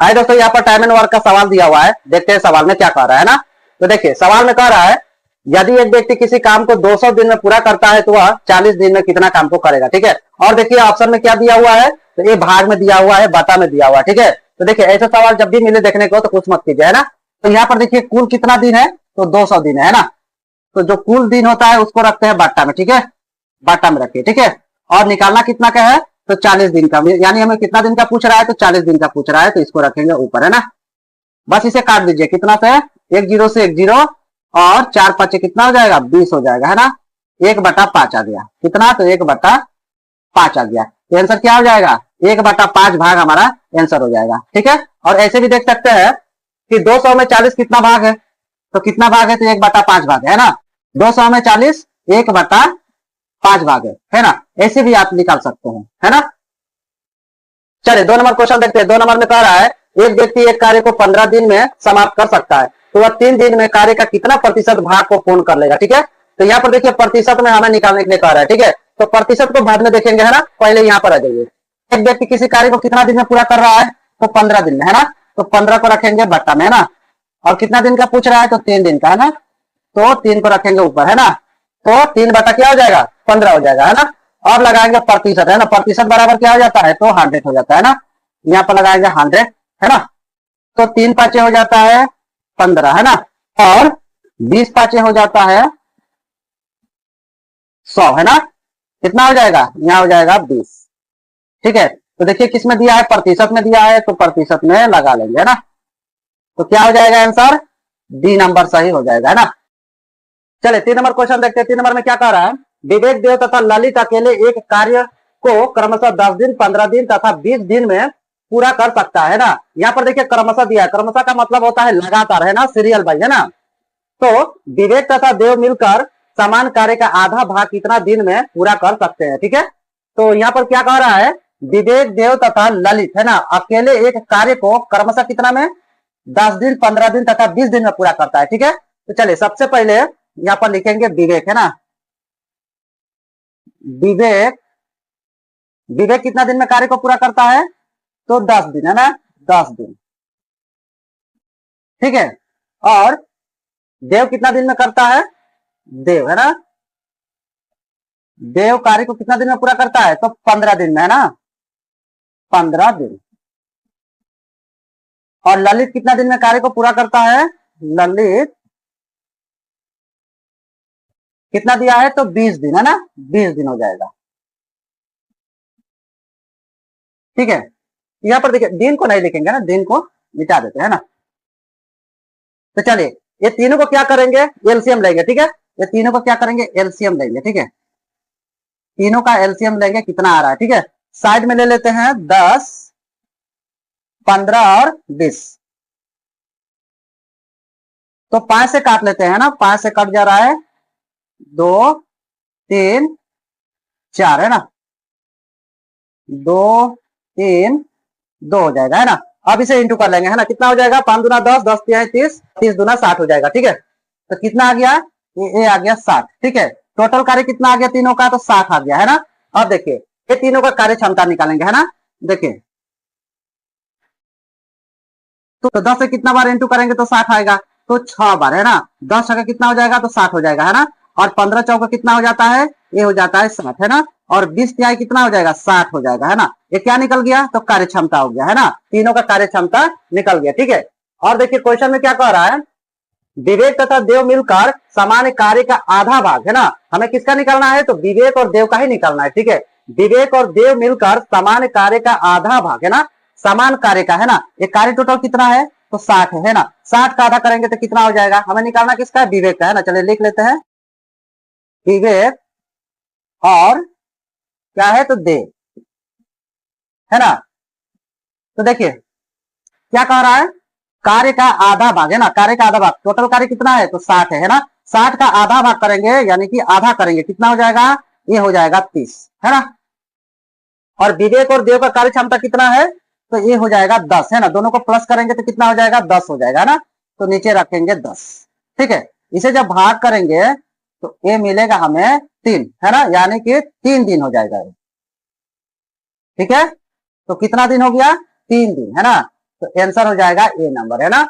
हाय दोस्तों, यहाँ पर टाइम एंड वर्क का सवाल दिया हुआ है। देखते हैं सवाल में क्या कह रहा है ना। तो देखिए सवाल में कह रहा है यदि एक व्यक्ति किसी काम को 200 दिन में पूरा करता है तो वह 40 दिन में कितना काम को करेगा। ठीक है, और देखिए ऑप्शन में क्या दिया हुआ है, तो ये भाग में दिया हुआ है, बटा में दिया हुआ है। ठीक है, तो देखिए ऐसे सवाल जब भी मिले देखने को तो कुछ मत कीजिए, है ना। तो यहाँ पर देखिए कुल कितना दिन है, तो 200 दिन है ना। तो जो कुल दिन होता है उसको रखते हैं बट्टा में। ठीक है, बट्टा में रखिए। ठीक है, और निकालना कितना का है, तो 40 दिन का, यानी हमें कितना दिन का पूछ रहा है, तो 40 दिन का पूछ रहा है, तो इसको रखेंगे ऊपर, है ना। बस इसे काट दीजिए, कितना से, एक जीरो से एक जीरो, और 4 5 कितना हो जाएगा, 20 हो जाएगा, है ना। 1/5 आ गया, कितना, तो 1/5 आ गया। तो आंसर क्या हो जाएगा, 1/5 भाग हमारा आंसर हो जाएगा। ठीक है, और ऐसे भी देख सकते हैं कि 200 में 40 कितना भाग है, तो कितना भाग है, तो 1/5 भाग है ना। 200 में 40 1/5 भाग है ना। ऐसे भी आप निकाल सकते हैं, है ना। चलिए 2 नंबर क्वेश्चन देखते हैं। 2 नंबर में कह रहा है एक व्यक्ति एक कार्य को 15 दिन में समाप्त कर सकता है, तो वह 3 दिन में कार्य का कितना प्रतिशत भाग को पूर्ण कर लेगा। ठीक है, तो यहाँ पर देखिए प्रतिशत में हमें निकालने के लिए कह रहा है। ठीक है, तो प्रतिशत को बाद में देखेंगे, है ना। पहले यहाँ पर आ जाइए, एक व्यक्ति किसी कार्य को कितना दिन में पूरा कर रहा है, तो 15 दिन में, है ना। तो 15 को रखेंगे बट्टा में, है ना। और कितना दिन का पूछ रहा है, तो 3 दिन का, है ना। तो 3 को रखेंगे ऊपर, है ना। तो 3 बटा क्या हो जाएगा, 15 हो जाएगा, है ना। और लगाएंगे प्रतिशत, है ना। प्रतिशत बराबर क्या हो जाता है, तो 100 हो जाता है ना। यहाँ पर लगाएंगे 100, है ना। तो 3 5 हो जाता है 15, है ना। और 20 5 हो जाता है 100, है ना। कितना हो जाएगा, यहाँ हो जाएगा 20। ठीक है, तो देखिए किसमें दिया है, प्रतिशत में दिया है, तो प्रतिशत में लगा लेंगे, है ना। तो क्या हो जाएगा आंसर, डी नंबर सही हो जाएगा, है ना। चले 3 नंबर क्वेश्चन देखते हैं। 3 नंबर में क्या कह रहा है, विवेक देव तथा ललित अकेले एक कार्य को क्रमशः 10 दिन 15 दिन तथा 20 दिन में पूरा कर सकता है ना। यहाँ पर देखिए क्रमशः दिया है, क्रमशः का मतलब होता है लगातार, है ना, सीरियल बाई, है ना। तो विवेक तथा देव मिलकर समान कार्य का आधा भाग कितना दिन में पूरा कर सकते हैं। ठीक है, तो यहाँ पर क्या कह रहा है, विवेक देव तथा ललित, है ना, अकेले एक कार्य को क्रमशः कितना में, 10 दिन 15 दिन तथा 20 दिन में पूरा करता है। ठीक है, तो चलिए सबसे पहले यहाँ पर लिखेंगे विवेक, है ना। विवेक, विवेक कितना दिन में कार्य को पूरा करता है, तो 10 दिन, है ना, 10 दिन। ठीक है, और देव कितना दिन में करता है, देव, है ना, देव कार्य को कितना दिन में पूरा करता है, तो 15 दिन में, है ना, 15 दिन। और ललित कितना दिन में कार्य को पूरा करता है, ललित कितना दिया है, तो 20 दिन, है ना, 20 दिन हो जाएगा। ठीक है, यहाँ पर देखिए दिन को नहीं लिखेंगे ना, दिन को मिटा देते हैं ना। तो चलिए ये तीनों को क्या करेंगे, एलसीएम लेंगे। ठीक है, ये तीनों को क्या करेंगे, एलसीएम लेंगे। ठीक है, तीनों का एलसीएम लेंगे, कितना आ रहा है। ठीक है, साइड में ले लेते हैं 10 15 और 20। तो 5 से काट लेते हैं ना, 5 से कट जा रहा है, 2 3 4, है ना, 2 3 2 हो जाएगा, है ना। अब इसे इंटू कर लेंगे, है ना। कितना हो जाएगा, 5 दूना 10, 10 तिया 30, 30 दूना 60 हो जाएगा। ठीक है, तो कितना आ गया, ये आ गया 60। ठीक है, टोटल कार्य कितना आ गया तीनों का, तो 60 आ गया, है ना। अब देखिए ये तीनों का कार्य क्षमता निकालेंगे, है ना। देखिए तो 10 से कितना बार इंटू करेंगे तो 60 आएगा, तो 6 बार, है ना। 10 का कितना हो जाएगा, तो 60 हो जाएगा, है ना। और 15 चौका कितना हो जाता है, ये हो जाता है 60, है ना। और 20 तिहाई कितना हो जाएगा, 60 हो जाएगा, है ना। ये क्या निकल गया, तो कार्य क्षमता हो गया, है ना। तीनों का कार्य क्षमता निकल गया। ठीक है, और देखिए क्वेश्चन में क्या कह रहा है, विवेक तथा देव मिलकर समान कार्य का आधा भाग, है ना। हमें किसका निकालना है, तो विवेक और देव का ही निकालना है। ठीक है, विवेक और देव मिलकर समान कार्य का आधा भाग, है ना, समान कार्य का, है ना। ये कार्य टोटल कितना है, तो 60 है ना। 60 का आधा करेंगे तो कितना हो जाएगा, हमें निकालना किसका है, विवेक का, है ना। चलिए लिख लेते हैं, विवेक और क्या है, तो देव, है ना। तो देखिए क्या कह रहा है, कार्य का आधा भाग, है ना, कार्य का आधा भाग, टोटल कार्य कितना है, तो 60 है ना। 60 का आधा भाग करेंगे, यानी कि आधा करेंगे, कितना हो जाएगा, ये हो जाएगा 30, है ना। और विवेक और देव का कार्य क्षमता कितना है, तो ये हो जाएगा 10, है ना। दोनों को प्लस करेंगे तो कितना हो जाएगा, 10 हो जाएगा ना। तो नीचे रखेंगे 10। ठीक है, इसे जब भाग करेंगे तो ये मिलेगा हमें 3, है ना, यानी कि 3 दिन हो जाएगा। ठीक है, तो कितना दिन हो गया, 3 दिन, है ना। तो आंसर हो जाएगा ए नंबर, है ना।